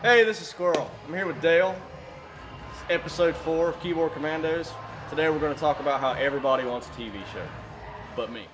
Hey, this is Squirrel. I'm here with Dale. It's episode 4 of Keyboard Commandos. Today we're going to talk about how everybody wants a TV show, but me.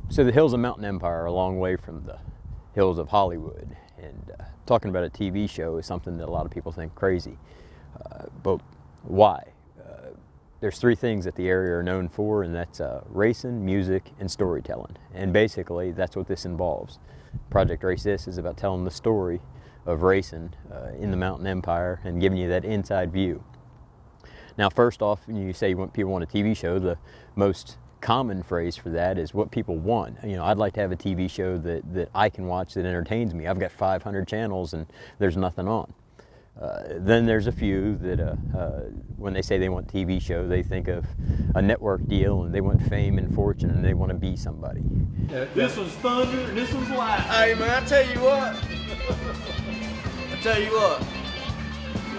So the hills of Mountain Empire are a long way from the hills of Hollywood, and talking about a TV show is something that a lot of people think crazy. But why? There's 3 things that the area are known for, and that's racing, music, and storytelling. And basically, that's what this involves. Project Race This is about telling the story of racing in the Mountain Empire and giving you that inside view. Now, first off, when you say people want a TV show, the most common phrase for that is what people want. You know, I'd like to have a TV show that I can watch that entertains me. I've got 500 channels and there's nothing on. Then there's a few that when they say they want a TV show, they think of a network deal and they want fame and fortune and they want to be somebody. This was thunder and this was lightning. Hey man, I tell you what,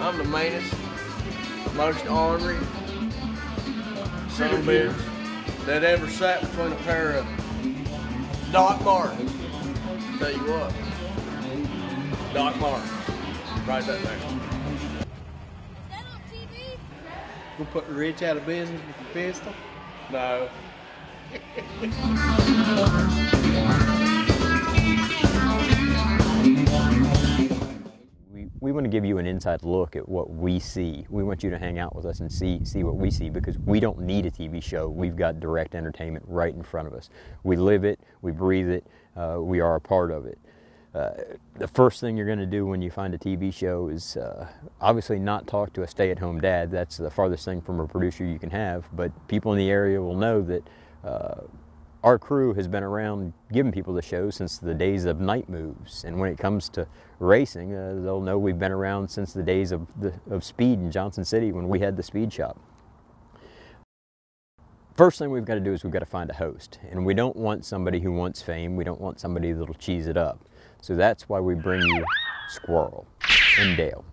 I'm the meanest, most ornery son of a bitch that ever sat between a pair of Doc Martens. Tell you what, Doc Martens. Write that down. Is that on TV? We'll put the rich out of business with the pistol. No. We want to give you an inside look at what we see. We want you to hang out with us and see what we see, because we don't need a TV show. We've got direct entertainment right in front of us. We live it, we breathe it, we are a part of it. The first thing you're going to do when you find a TV show is obviously not talk to a stay-at-home dad. That's the farthest thing from a producer you can have, but people in the area will know that our crew has been around giving people the show since the days of night moves. And when it comes to racing, they'll know we've been around since the days of speed in Johnson City when we had the speed shop. First thing we've got to do is we've got to find a host. And we don't want somebody who wants fame. We don't want somebody that'll cheese it up. So that's why we bring you Squirrel and Dale.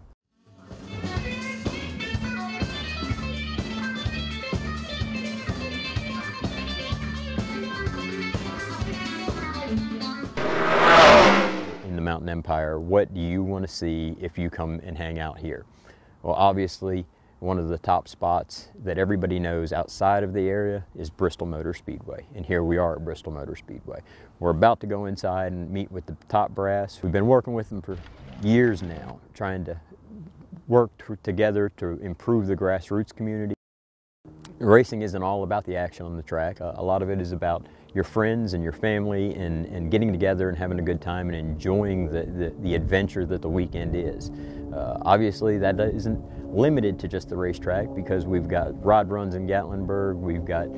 In the Mountain Empire, what do you want to see if you come and hang out here? Well, obviously, one of the top spots that everybody knows outside of the area is Bristol Motor Speedway. And here we are at Bristol Motor Speedway. We're about to go inside and meet with the top brass. We've been working with them for years now, trying to work together to improve the grassroots community. Racing isn't all about the action on the track. A lot of it is about your friends and your family and getting together and having a good time and enjoying the adventure that the weekend is. Obviously, that isn't limited to just the racetrack, because we've got rod runs in Gatlinburg, we've got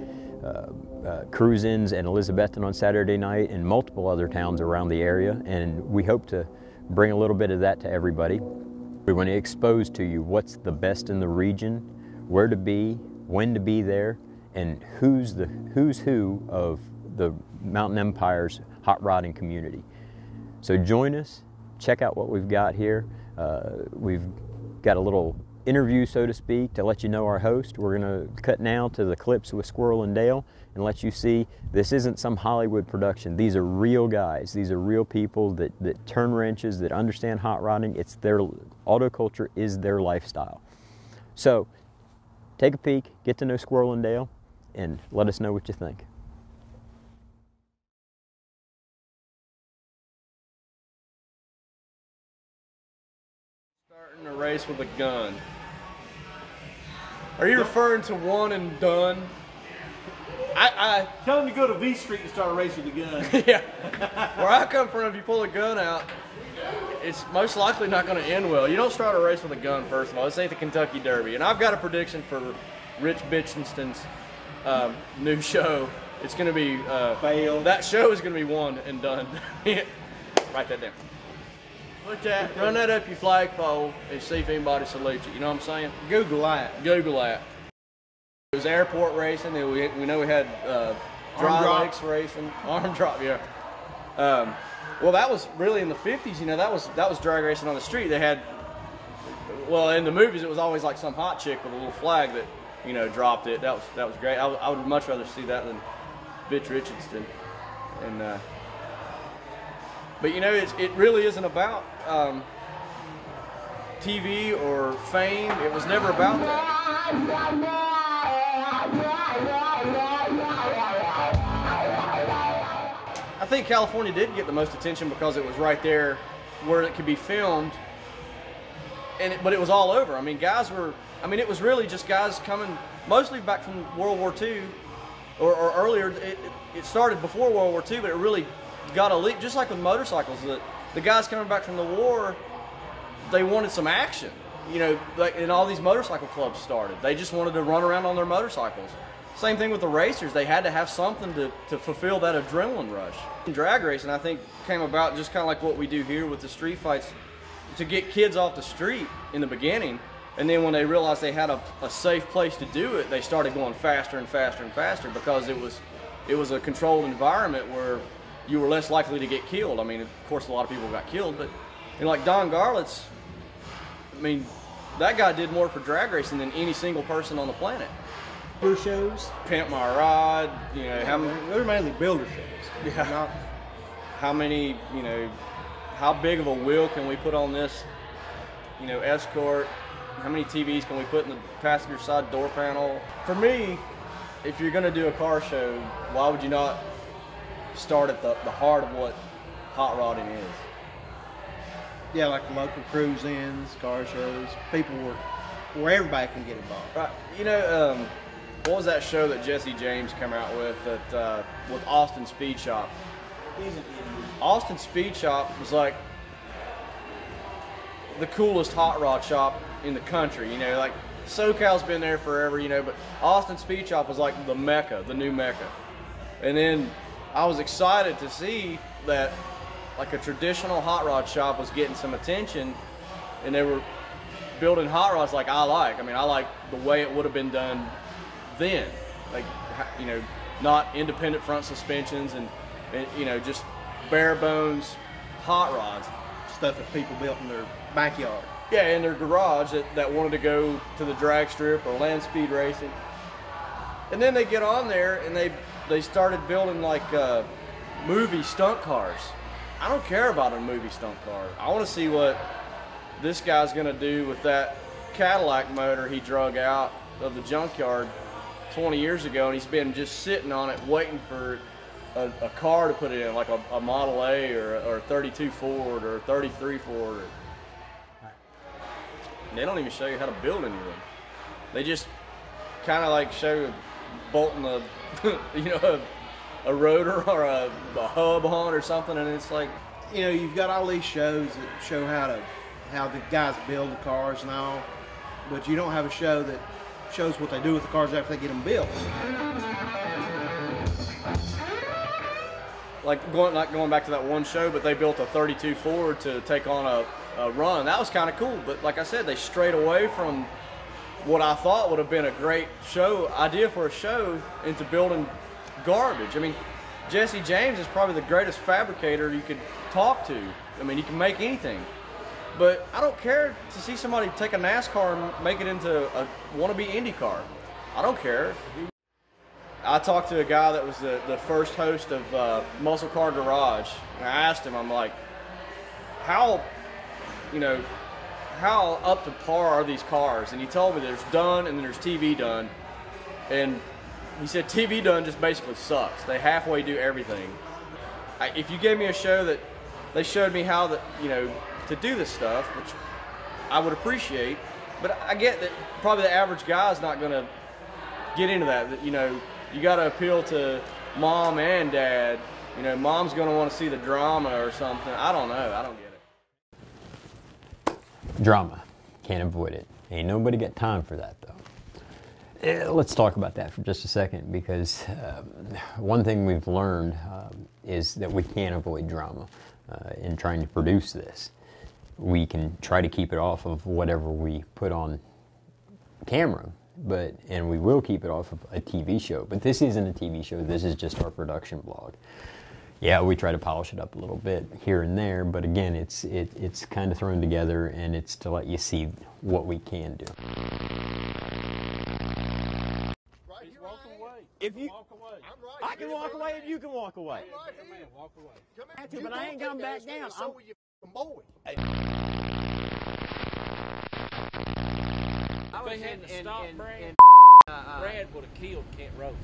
cruise-ins in Elizabethton on Saturday night, and multiple other towns around the area, and we hope to bring a little bit of that to everybody. We want to expose to you what's the best in the region, where to be, when to be there, and who's who of the Mountain Empire's hot rodding community. So join us, check out what we've got here. We've got a little interview, so to speak, to let you know our host. We're going to cut now to the clips with Squirrel and Dale and let you see this isn't some Hollywood production. These are real guys. These are real people that turn wrenches, that understand hot rodding. It's their autoculture is their lifestyle. So take a peek, get to know Squirrel and Dale, and let us know what you think. Starting a race with a gun. Are you referring to one and done? Tell him to go to V Street and start a race with a gun. Yeah. Where I come from, if you pull a gun out, it's most likely not going to end well. You don't start a race with a gun, first of all. This ain't the Kentucky Derby. And I've got a prediction for Rich Bitchinson's new show. It's going to be Fail. that show is going to be one and done. Write that down. Put that, run that up your flagpole and see if anybody salutes you. You know what I'm saying? Google that. Google that. It was airport racing. And we know we had dry drop. lakes racing, arm drop. Yeah. Well, that was really in the 50s. You know, that was drag racing on the street. They had, well, in the movies it was always like some hot chick with a little flag that, you know, dropped it. That was great. I would much rather see that than Bitch Richardson. And but you know, it really isn't about TV or fame. It was never about that. I think California did get the most attention because it was right there where it could be filmed, but it was all over. I mean, it was really just guys coming, mostly back from World War II or earlier. It started before World War II, but it really got a leap, just like with motorcycles. The guys coming back from the war, they wanted some action. You know, and all these motorcycle clubs started. They just wanted to run around on their motorcycles. Same thing with the racers. They had to have something to fulfill that adrenaline rush. Drag racing, I think, came about just kind of like what we do here with the street fights, to get kids off the street in the beginning, and then when they realized they had a safe place to do it, they started going faster and faster and faster because it was a controlled environment where you were less likely to get killed. I mean, of course, a lot of people got killed, but you know, like Don Garlitz, I mean, that guy did more for drag racing than any single person on the planet. Builder shows. Pimp My Ride, you know, They're mainly builder shows. Yeah. Not, how many, you know, how big of a wheel can we put on this, you know, Escort? How many TVs can we put in the passenger side door panel? For me, if you're going to do a car show, why would you not start at the heart of what hot rodding is? yeah, like local cruise-ins, car shows, people where everybody can get involved. Right. You know, what was that show that Jesse James came out with with Austin Speed Shop? He's an idiot. Austin Speed Shop was like the coolest hot rod shop in the country. You know, like SoCal's been there forever, you know, but Austin Speed Shop was like the Mecca, the new Mecca. And then I was excited to see that like a traditional hot rod shop was getting some attention, and they were building hot rods like I like. I mean, I like the way it would have been done then. Like, you know, not independent front suspensions and you know, just bare bones hot rods. Stuff that people built in their backyard. Yeah, in their garage that wanted to go to the drag strip or land speed racing. And then they get on there and they started building like movie stunt cars. I don't care about a movie stunt car. I want to see what this guy's going to do with that Cadillac motor he drug out of the junkyard 20 years ago, and he's been just sitting on it waiting for a car to put it in, like a Model A or a 32 Ford or a 33 Ford. They don't even show you how to build anything. They just kind of like show you bolting you know, a rotor or a hub on or something, and it's like, You know, you've got all these shows that show how the guys build the cars and all, but you don't have a show that shows what they do with the cars after they get them built. like going back to that one show, but they built a 32 Ford to take on a run. That was kind of cool, but like I said, they strayed away from what I thought would have been a great idea for a show into building garbage. I mean, Jesse James is probably the greatest fabricator you could talk to. I mean, he can make anything. But I don't care to see somebody take a NASCAR and make it into a wannabe Indy car. I don't care. I talked to a guy that was the first host of Muscle Car Garage, and I asked him, I'm like, how up to par are these cars? And he told me there's done and then there's TV done. And he said TV done just basically sucks. They halfway do everything. If you gave me a show that they showed me how to do this stuff, which I would appreciate, but I get that probably the average guy is not going to get into that. You know, you got to appeal to mom and dad. You know, mom's going to want to see the drama or something. I don't know. I don't get it. Drama. Can't avoid it. Ain't nobody got time for that, though. Let's talk about that for just a second, because one thing we've learned is that we can't avoid drama in trying to produce this. We can try to keep it off of whatever we put on camera, and we will keep it off of a TV show. But this isn't a TV show. This is just our production blog. Yeah, we try to polish it up a little bit here and there, but again, it's kind of thrown together, and it's to let you see what we can do. If you Walk away. I can walk away if you can walk away. Come in, walk away. I have to, but I ain't coming back down. So will you boy. If they hadn't stopped Brad, Brad would have killed Kent Rose.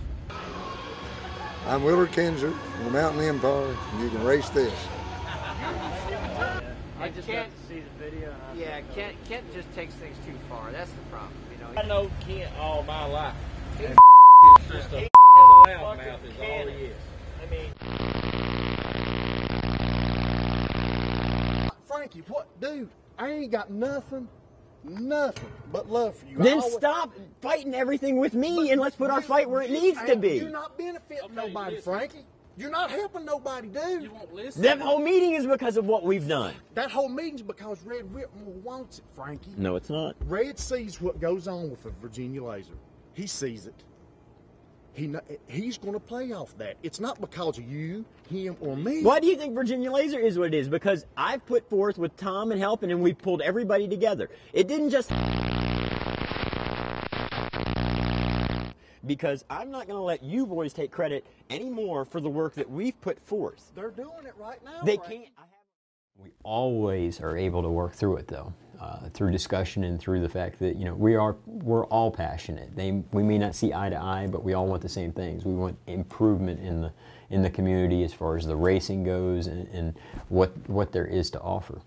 I'm Willard Kinzer from the Mountain Empire, and you can race this. I just got to see the video. Yeah, Kent just takes things too far. That's the problem. You know. I know Kent all my life. He's just a loudmouth is all he is. I mean, Frankie, what, dude? I ain't got nothing but love for you. Then stop fighting everything with me, and let's put our fight where it needs to be. You're not benefiting nobody, Frankie. You're not helping nobody, dude. You won't listen. That whole meeting is because of what we've done. That whole meeting's because Red Whitmore wants it, Frankie. No, it's not. Red sees what goes on with the Virginia Laser. He sees it. He's going to play off that. It's not because of you, him, or me. Why do you think Virginia Laser is what it is? Because I've put forth with Tom and helping, and we pulled everybody together. It didn't just... Because I'm not going to let you boys take credit anymore for the work that we've put forth. They're doing it right now. They Frankie. can't... We always are able to work through it, though, through discussion and through the fact that, you know, we're all passionate. We may not see eye to eye, but we all want the same things. We want improvement in the community as far as the racing goes, and what there is to offer.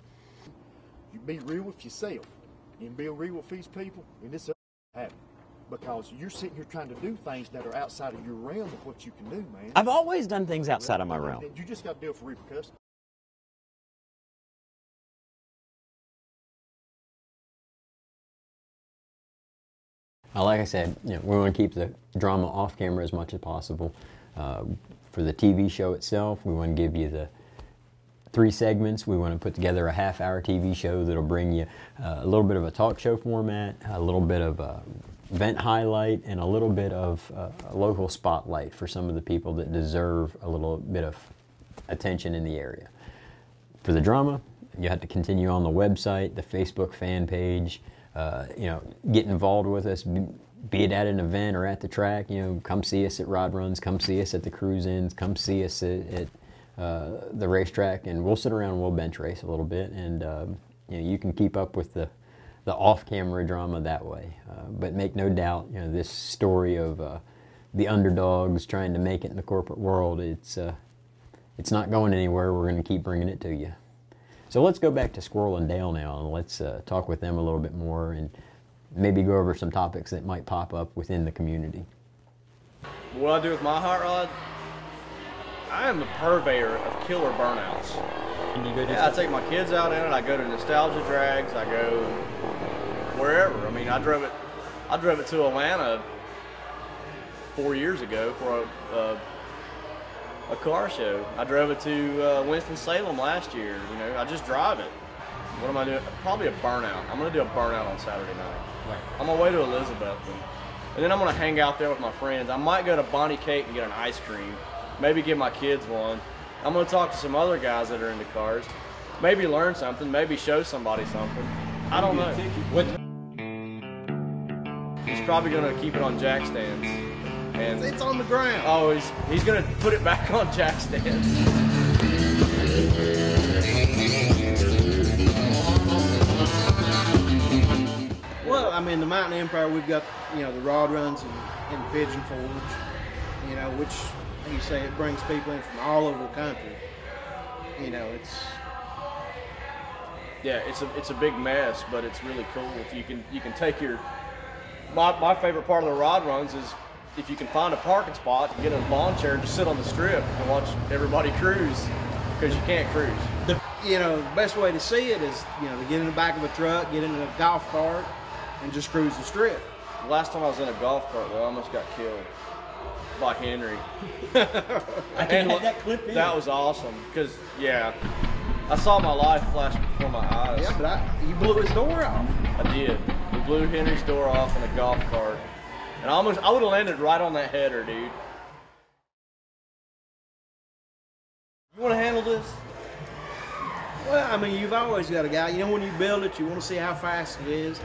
You be real with yourself and be real with these people, and this happen. Because you're sitting here trying to do things that are outside of your realm of what you can do, man. I've always done things outside of my realm. You just got to deal with repercussions. Like I said, you know, we want to keep the drama off camera as much as possible. For the TV show itself, we want to give you the 3 segments. We want to put together a half-hour TV show that'll bring you a little bit of a talk show format, a little bit of a event highlight, and a little bit of a local spotlight for some of the people that deserve a little bit of attention in the area. For the drama, you have to continue on the website, the Facebook fan page. You know, get involved with us, be it at an event or at the track. You know, come see us at Rod Runs, come see us at the cruise-ins, come see us at the racetrack, and we'll sit around and we'll bench race a little bit, and you know, you can keep up with the off-camera drama that way. But make no doubt, you know, this story of the underdogs trying to make it in the corporate world, it's not going anywhere. We're going to keep bringing it to you. So let's go back to Squirrel and Dale now, and let's talk with them a little bit more, and maybe go over some topics that might pop up within the community. What I do with my hot rod, I am the purveyor of killer burnouts. Can you go do I take my kids out in it. I go to nostalgia drags. I go wherever. I mean, I drove it to Atlanta 4 years ago for a car show. I drove it to Winston-Salem last year. You know, I just drive it. What am I doing? Probably a burnout. I'm going to do a burnout on Saturday night. Right. I'm on my way to Elizabeth, and then I'm going to hang out there with my friends. I might go to Bonnie Cake and get an ice cream. Maybe give my kids one. I'm going to talk to some other guys that are into cars. Maybe learn something. Maybe show somebody something. I don't know. He's probably going to keep it on jack stands. And It's on the ground. oh, he's going to put it back on jack stands. Well, I mean, the Mountain Empire, we've got, you know, the Rod Runs and Pigeon Forge, you know, which, like you say, it brings people in from all over the country. You know, Yeah, it's a big mess, but it's really cool if you can take your. My favorite part of the Rod Runs is if you can find a parking spot and get in a lawn chair and just sit on the strip and watch everybody cruise, because you can't cruise. you know, the best way to see it is, you know, to get in the back of a truck, get in a golf cart, and just cruise the strip. The last time I was in a golf cart, though, I almost got killed by Henry. I can have that clip in. That was awesome because, yeah, I saw my life flash before my eyes. Yeah, but you blew his door off. I did. We blew Henry's door off in a golf cart, and I would have landed right on that header, dude. You want to handle this? Well, I mean, you've always got a guy. You know, when you build it, you want to see how fast it is.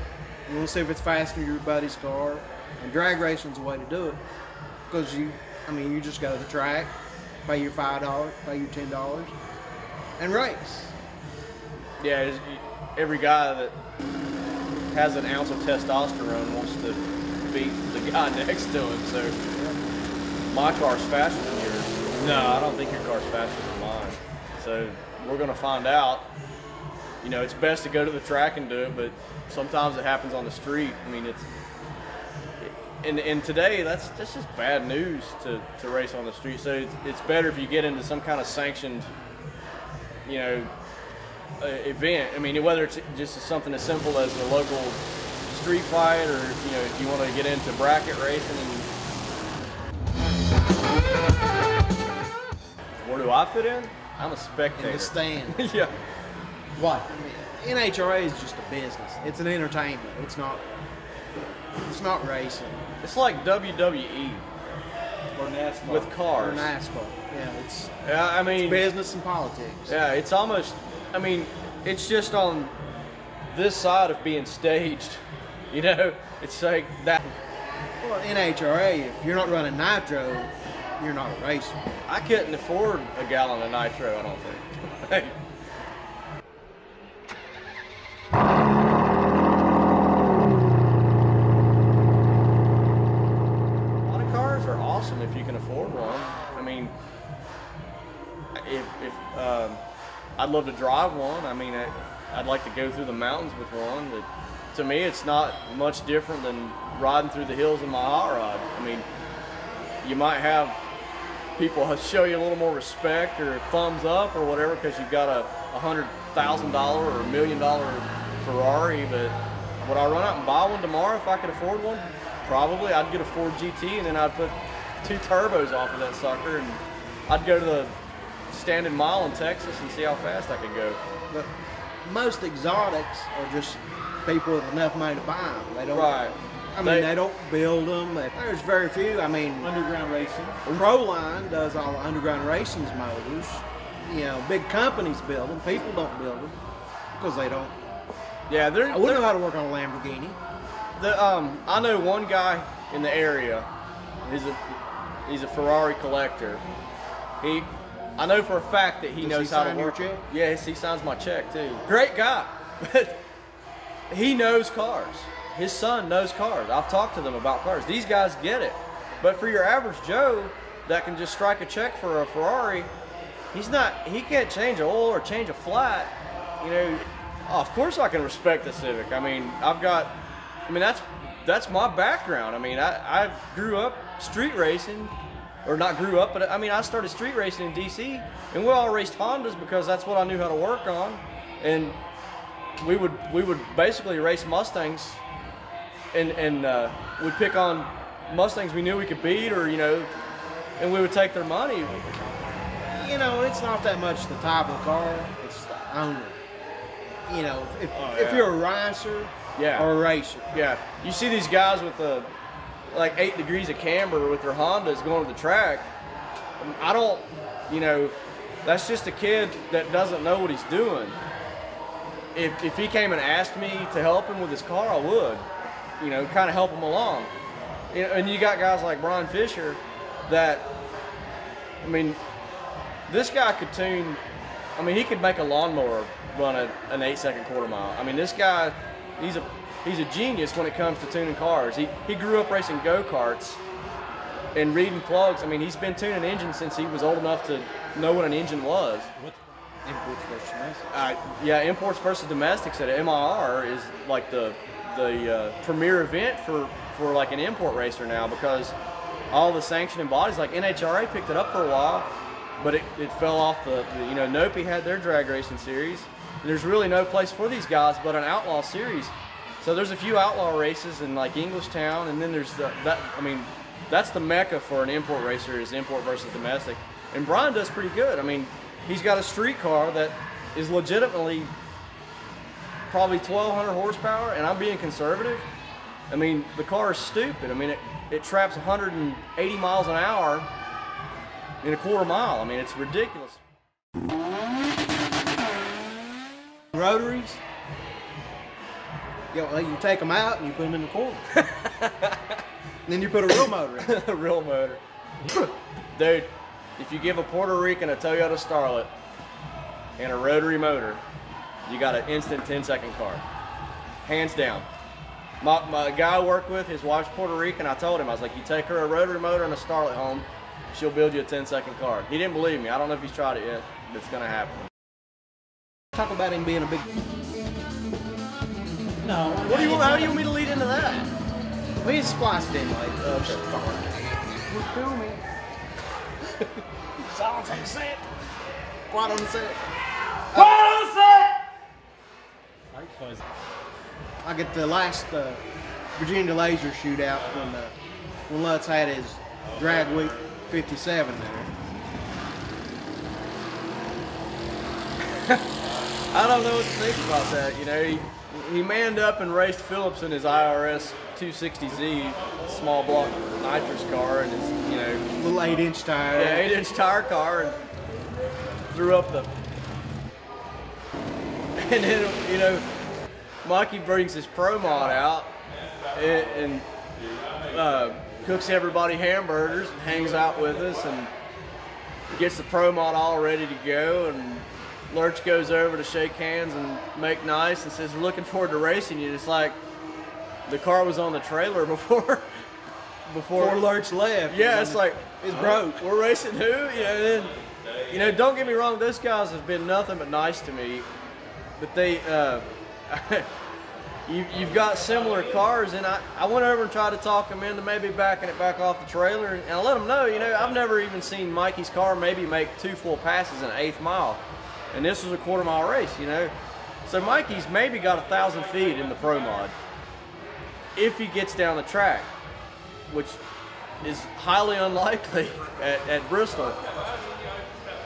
You want to see if it's faster than your buddy's car. And drag racing's the way to do it. Because you just go to the track, pay your $5, pay your $10, and race. Yeah, every guy that has an ounce of testosterone wants to beat the guy next to him. So my car's faster than yours. No, I don't think your car's faster than mine. So we're going to find out. You know, it's best to go to the track and do it, but sometimes it happens on the street. I mean, and today that's just bad news to race on the street. So it's better if you get into some kind of sanctioned, you know, event. I mean, whether it's just something as simple as a local street fight, or you know, if you want to get into bracket racing. Where do I fit in? I'm a spectator. In the stand. Yeah. What? I mean, NHRA is just a business. It's an entertainment. It's not racing. It's like WWE. Or NASCAR. With cars. Or NASCAR. Yeah, it's business and politics. Yeah, it's almost, I mean, it's just on this side of being staged. You know, it's like that. Well, NHRA, if you're not running nitro, you're not a racer. I couldn't afford a gallon of nitro, I don't think. A lot of cars are awesome if you can afford one. I mean, if I'd love to drive one. I mean, I'd like to go through the mountains with one. But to me, it's not much different than riding through the hills in my hot rod. I mean, you might have people show you a little more respect or thumbs up or whatever because you've got a $100,000 or $1 million Ferrari, but would I run out and buy one tomorrow if I could afford one? Probably. I'd get a Ford GT and then I'd put 2 turbos off of that sucker and I'd go to the standing mile in Texas and see how fast I could go. But most exotics are just people with enough money to buy them. They don't. Right. I mean, they don't build them. There's very few. I mean, Underground racing. Proline does all the underground racing's motors. You know, big companies build them. People don't build them because they don't. Yeah, I wouldn't know how to work on a Lamborghini. I know one guy in the area. He's a Ferrari collector. I know for a fact that he knows how to work. Your check? Yes, he signs my check too. Great guy. He knows cars. His son knows cars. I've talked to them about cars. These guys get it. But for your average Joe that can just strike a check for a Ferrari, he can't change an oil or change a flat. You know, of course I can respect the Civic. I mean, that's my background. I mean, I grew up street racing, or not grew up, but I mean, I started street racing in DC, and we all raced Hondas because that's what I knew how to work on. And we would basically race Mustangs. And we'd pick on Mustangs we knew we could beat, or, you know, and we would take their money. You know, it's not that much the type of car, it's the owner. You know, if you're a racer or a racer. Yeah. You see these guys with the, like, 8 degrees of camber with their Hondas going to the track. I don't, you know, that's just a kid that doesn't know what he's doing. If he came and asked me to help him with his car, I would. You know, kind of help him along. You know, and you got guys like Brian Fisher that, I mean, this guy could tune, I mean, he could make a lawnmower run an 8-second quarter mile. I mean, this guy, he's a genius when it comes to tuning cars. He grew up racing go-karts and reading plugs. I mean, he's been tuning engines since he was old enough to know what an engine was. Imports versus domestics. Yeah, imports versus domestics at MIR is like the premier event for like an import racer now, because all the sanctioning bodies like NHRA picked it up for a while, but it fell off you know, Nopi had their drag racing series. There's really no place for these guys but an outlaw series. So there's a few outlaw races in like Englishtown, and then there's that's the mecca for an import racer is import versus domestic. And Brian does pretty good. I mean, he's got a street car that is legitimately probably 1,200 horsepower, and I'm being conservative. I mean, the car is stupid. I mean, it traps 180 miles an hour in a quarter mile. I mean, it's ridiculous. Rotaries, you take them out and you put them in the corner. And then you put a real motor in. A real motor. Dude, if you give a Puerto Rican a Toyota Starlet and a rotary motor, you got an instant 10-second car. Hands down. My guy I work with, his wife's Puerto Rican, I told him, I was like, you take her a rotary motor and a Starlet home, she'll build you a 10-second car. He didn't believe me. I don't know if he's tried it yet, but it's going to happen. Talk about him being a big... No. How do you want me to lead into that? We just spliced it in like... Okay. We're filming. Silence on the set. Quiet on the set. Quiet on the set! I get the last Virginia Laser shootout when Lutz had his drag week 57 there. I don't know what to think about that. You know, he manned up and raced Phillips in his IRS 260Z small block nitrous car and his, you know, Little 8-inch tire. yeah, 8-inch tire car, and threw up the. And then, you know, Mikey brings his Pro Mod out and cooks everybody hamburgers and hangs out with us and gets the Pro Mod all ready to go, and Lurch goes over to shake hands and make nice and says, we're looking forward to racing you. It's like the car was on the trailer before Lurch left. Yeah, it's like, it's broke. We're racing who? Then, you know, don't get me wrong, those guys have been nothing but nice to me. But they, you've got similar cars, and I went over and tried to talk them into maybe backing it back off the trailer, and I let them know, you know, I've never even seen Mikey's car maybe make 2 full passes in an 1/8 mile. And this was a quarter-mile race, you know. So Mikey's maybe got 1,000 feet in the Pro Mod if he gets down the track, which is highly unlikely at Bristol.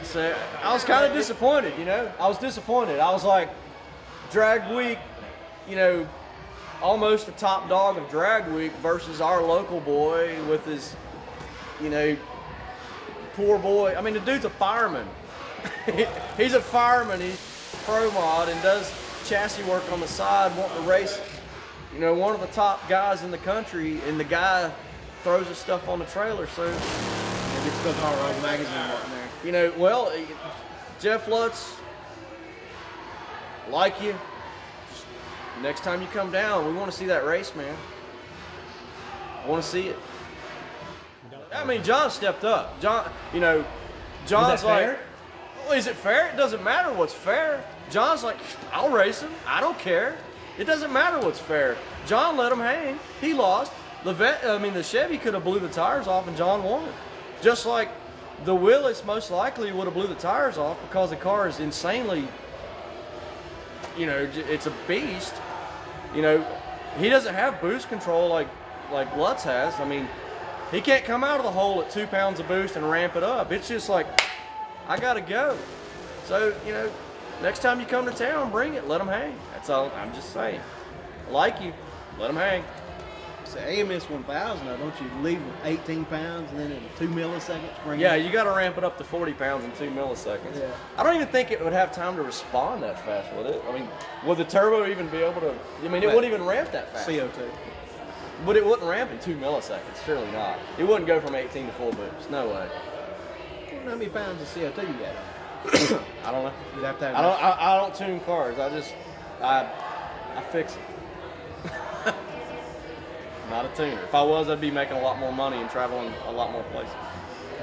So I was kind of disappointed, you know. I was disappointed. I was like, drag week, you know, almost the top dog of drag week versus our local boy with his, you know, poor boy. I mean, the dude's a fireman. He's a fireman. He's Pro Mod and does chassis work on the side, wanting to race, you know, one of the top guys in the country, and the guy throws his stuff on the trailer. So Maybe it's still Car Road Magazine wasn't there. you know, well, Jeff Lutz, like you. Just next time you come down, we want to see that race, man. I want to see it. I mean, John stepped up. John, you know, John's like, well, is it fair? It doesn't matter what's fair. John's like, I'll race him. I don't care. It doesn't matter what's fair. John let him hang. He lost. The Chevy could have blew the tires off and John won. Just like the Willis most likely would have blew the tires off because the car is insanely, you know, it's a beast. You know, he doesn't have boost control like Lutz has. I mean, he can't come out of the hole at 2 pounds of boost and ramp it up. It's just like, I gotta go. So, you know, next time you come to town, bring it. Let them hang. That's all. I'm just saying. I like you. Let them hang. So AMS 1000, now don't you leave with 18 pounds and then in 2 milliseconds bring Yeah, it? you got to ramp it up to 40 pounds in 2 milliseconds. Yeah. I don't even think it would have time to respond that fast, would it? I mean, would the turbo even be able to? I mean, it wouldn't even ramp that fast. CO2. But it wouldn't ramp in 2 milliseconds. Surely not. It wouldn't go from 18 to full boost. No way. How many pounds of CO2 you got? I don't know. You'd have to have I don't tune cars. I fix it. Not a tuner. If I was, I'd be making a lot more money and traveling a lot more places.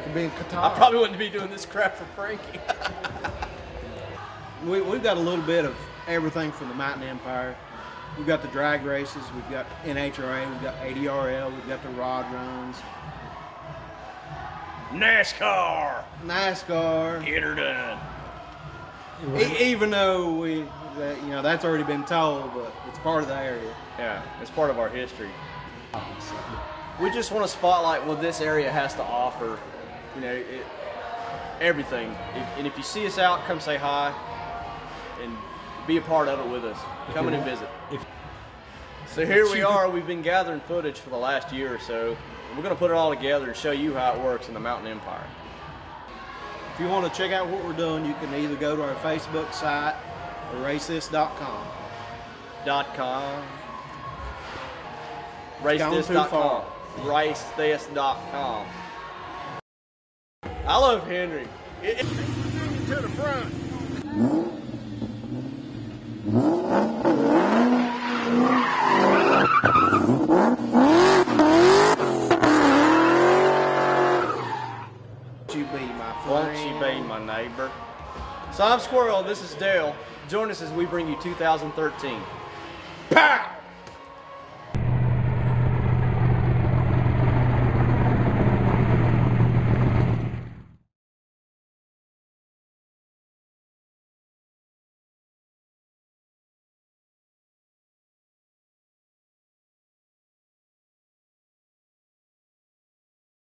Could be in Qatar. I probably wouldn't be doing this crap for Frankie. We've got a little bit of everything from the Mountain Empire. We've got the drag races. We've got NHRA. We've got ADRL. We've got the rod runs. NASCAR. NASCAR. Get her done. Even though that's already been told, but it's part of the area. Yeah, it's part of our history. We just want to spotlight what this area has to offer. Everything. And if you see us out, come say hi and be a part of it with us. Come in and visit. So here we are. We've been gathering footage for the last year or so. We're going to put it all together and show you how it works in the Mountain Empire. If you want to check out what we're doing, you can either go to our Facebook site or racethis.com. Racethis.com. Racethis.com. I love Henry. To the front. You be my friend. Won't you be my neighbor? So I'm Squirrel. This is Dale. Join us as we bring you 2013. Pow!